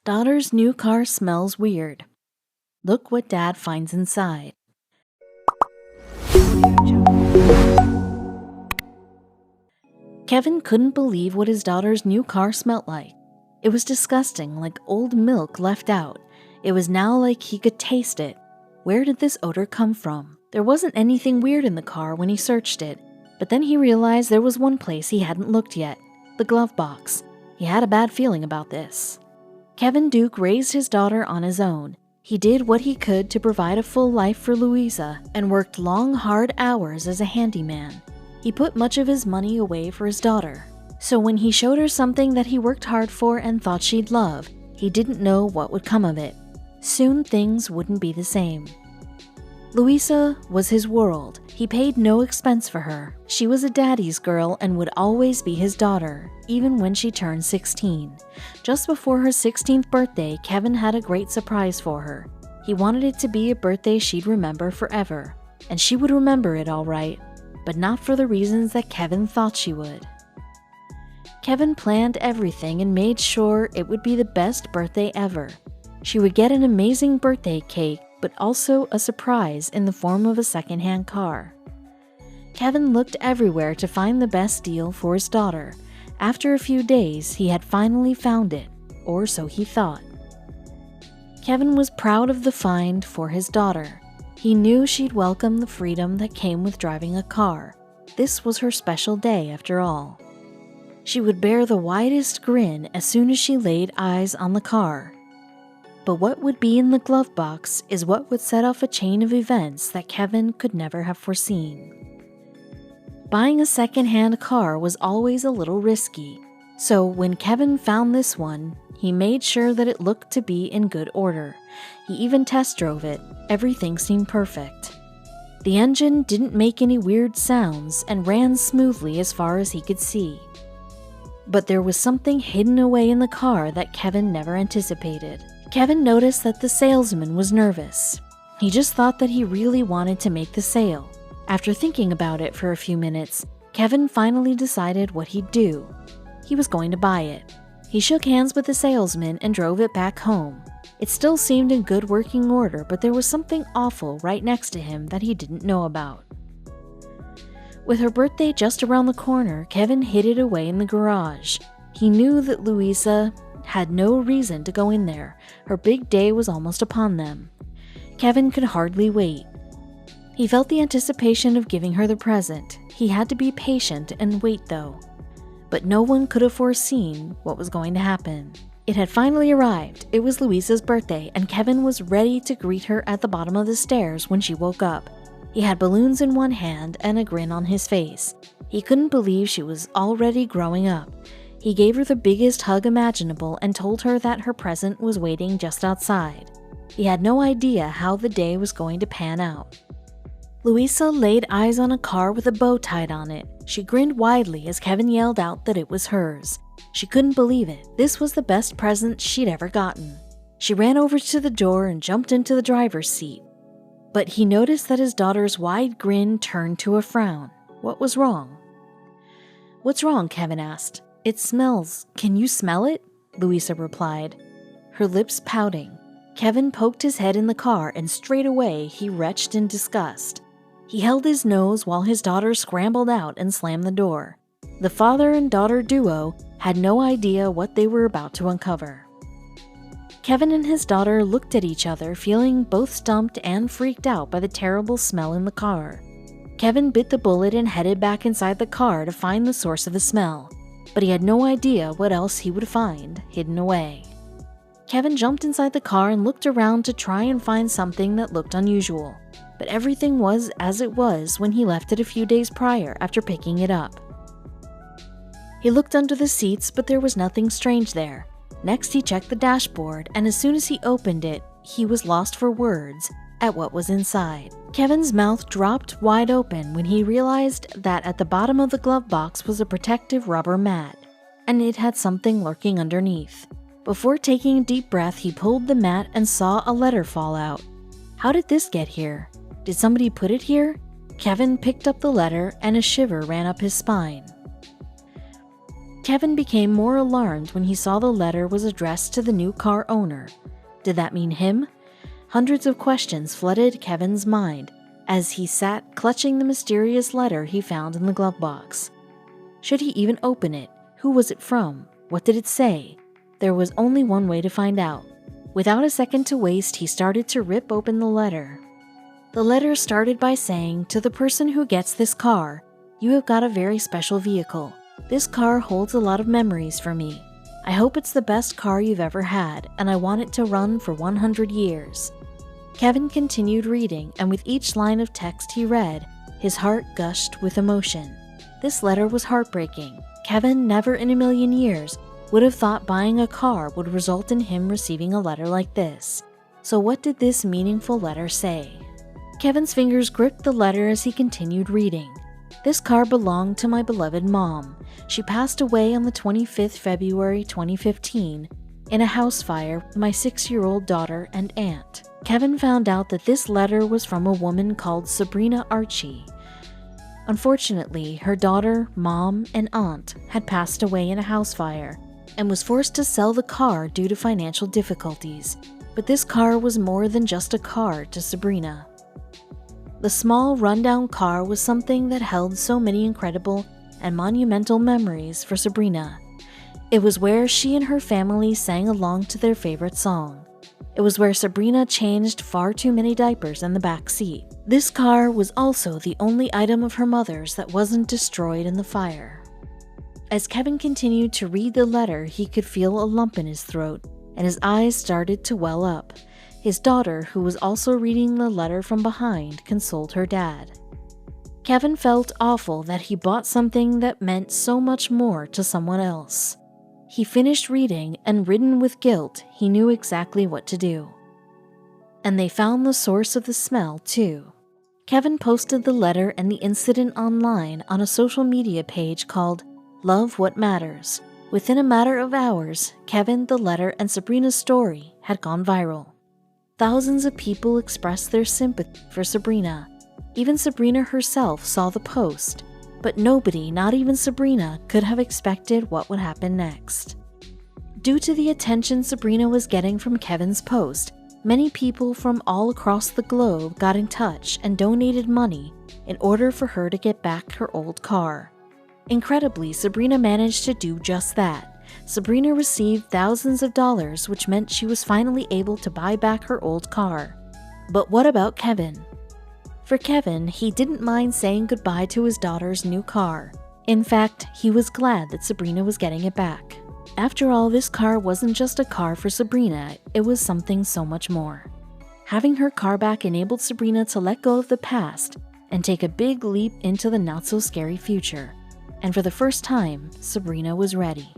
Daughter's new car smells weird. Look what Dad finds inside. Kevin couldn't believe what his daughter's new car smelled like. It was disgusting, like old milk left out. It was now like he could taste it. Where did this odor come from? There wasn't anything weird in the car when he searched it, but then he realized there was one place he hadn't looked yet, the glove box. He had a bad feeling about this. Kevin Duke raised his daughter on his own. He did what he could to provide a full life for Louisa and worked long, hard hours as a handyman. He put much of his money away for his daughter. So when he showed her something that he worked hard for and thought she'd love, he didn't know what would come of it. Soon things wouldn't be the same. Louisa was his world. He paid no expense for her. She was a daddy's girl and would always be his daughter, even when she turned 16. Just before her 16th birthday, Kevin had a great surprise for her. He wanted it to be a birthday she'd remember forever. And she would remember it all right, but not for the reasons that Kevin thought she would. Kevin planned everything and made sure it would be the best birthday ever. She would get an amazing birthday cake, but also a surprise in the form of a secondhand car. Kevin looked everywhere to find the best deal for his daughter. After a few days, he had finally found it, or so he thought. Kevin was proud of the find for his daughter. He knew she'd welcome the freedom that came with driving a car. This was her special day after all. She would bear the widest grin as soon as she laid eyes on the car. But what would be in the glove box is what would set off a chain of events that Kevin could never have foreseen. Buying a second-hand car was always a little risky, so when Kevin found this one, he made sure that it looked to be in good order. He even test drove it. Everything seemed perfect. The engine didn't make any weird sounds and ran smoothly as far as he could see. But there was something hidden away in the car that Kevin never anticipated. Kevin noticed that the salesman was nervous. He just thought that he really wanted to make the sale. After thinking about it for a few minutes, Kevin finally decided what he'd do. He was going to buy it. He shook hands with the salesman and drove it back home. It still seemed in good working order, but there was something awful right next to him that he didn't know about. With her birthday just around the corner, Kevin hid it away in the garage. He knew that Louisa had no reason to go in there. Her big day was almost upon them. Kevin could hardly wait. He felt the anticipation of giving her the present. He had to be patient and wait though. But no one could have foreseen what was going to happen. It had finally arrived. It was Louisa's birthday, and Kevin was ready to greet her at the bottom of the stairs when she woke up. He had balloons in one hand and a grin on his face. He couldn't believe she was already growing up. He gave her the biggest hug imaginable and told her that her present was waiting just outside. He had no idea how the day was going to pan out. Louisa laid eyes on a car with a bow tied on it. She grinned widely as Kevin yelled out that it was hers. She couldn't believe it. This was the best present she'd ever gotten. She ran over to the door and jumped into the driver's seat. But he noticed that his daughter's wide grin turned to a frown. What was wrong? "What's wrong?" Kevin asked. "It smells. Can you smell it?" Louisa replied, her lips pouting. Kevin poked his head in the car and straight away he retched in disgust. He held his nose while his daughter scrambled out and slammed the door. The father and daughter duo had no idea what they were about to uncover. Kevin and his daughter looked at each other, feeling both stumped and freaked out by the terrible smell in the car. Kevin bit the bullet and headed back inside the car to find the source of the smell, but he had no idea what else he would find hidden away. Kevin jumped inside the car and looked around to try and find something that looked unusual, but everything was as it was when he left it a few days prior after picking it up. He looked under the seats, but there was nothing strange there. Next, he checked the dashboard, and as soon as he opened it, he was lost for words at what was inside. Kevin's mouth dropped wide open when he realized that at the bottom of the glove box was a protective rubber mat, and it had something lurking underneath. Before taking a deep breath, he pulled the mat and saw a letter fall out. How did this get here? Did somebody put it here? Kevin picked up the letter and a shiver ran up his spine. Kevin became more alarmed when he saw the letter was addressed to the new car owner. Did that mean him? Hundreds of questions flooded Kevin's mind as he sat clutching the mysterious letter he found in the glove box. Should he even open it? Who was it from? What did it say? There was only one way to find out. Without a second to waste, he started to rip open the letter. The letter started by saying, "To the person who gets this car, you have got a very special vehicle. This car holds a lot of memories for me. I hope it's the best car you've ever had, and I want it to run for 100 years. Kevin continued reading, and with each line of text he read, his heart gushed with emotion. This letter was heartbreaking. Kevin, never in a million years, would have thought buying a car would result in him receiving a letter like this. So what did this meaningful letter say? Kevin's fingers gripped the letter as he continued reading. This car belonged to my beloved mom. She passed away on the 25th February 2015 in a house fire with my 6-year-old daughter and aunt. Kevin found out that this letter was from a woman called Sabrina Archie. Unfortunately, her daughter, mom, and aunt had passed away in a house fire and was forced to sell the car due to financial difficulties. But this car was more than just a car to Sabrina. The small, rundown car was something that held so many incredible and monumental memories for Sabrina. It was where she and her family sang along to their favorite song. It was where Sabrina changed far too many diapers in the back seat. This car was also the only item of her mother's that wasn't destroyed in the fire. As Kevin continued to read the letter, he could feel a lump in his throat, and his eyes started to well up. His daughter, who was also reading the letter from behind, consoled her dad. Kevin felt awful that he bought something that meant so much more to someone else. He finished reading, and ridden with guilt, he knew exactly what to do. And they found the source of the smell, too. Kevin posted the letter and the incident online on a social media page called Love What Matters. Within a matter of hours, Kevin, the letter, and Sabrina's story had gone viral. Thousands of people expressed their sympathy for Sabrina. Even Sabrina herself saw the post, but nobody, not even Sabrina, could have expected what would happen next. Due to the attention Sabrina was getting from Kevin's post, many people from all across the globe got in touch and donated money in order for her to get back her old car. Incredibly, Sabrina managed to do just that. Sabrina received thousands of dollars, which meant she was finally able to buy back her old car. But what about Kevin? For Kevin, he didn't mind saying goodbye to his daughter's new car. In fact, he was glad that Sabrina was getting it back. After all, this car wasn't just a car for Sabrina, it was something so much more. Having her car back enabled Sabrina to let go of the past and take a big leap into the not-so-scary future. And for the first time, Sabrina was ready.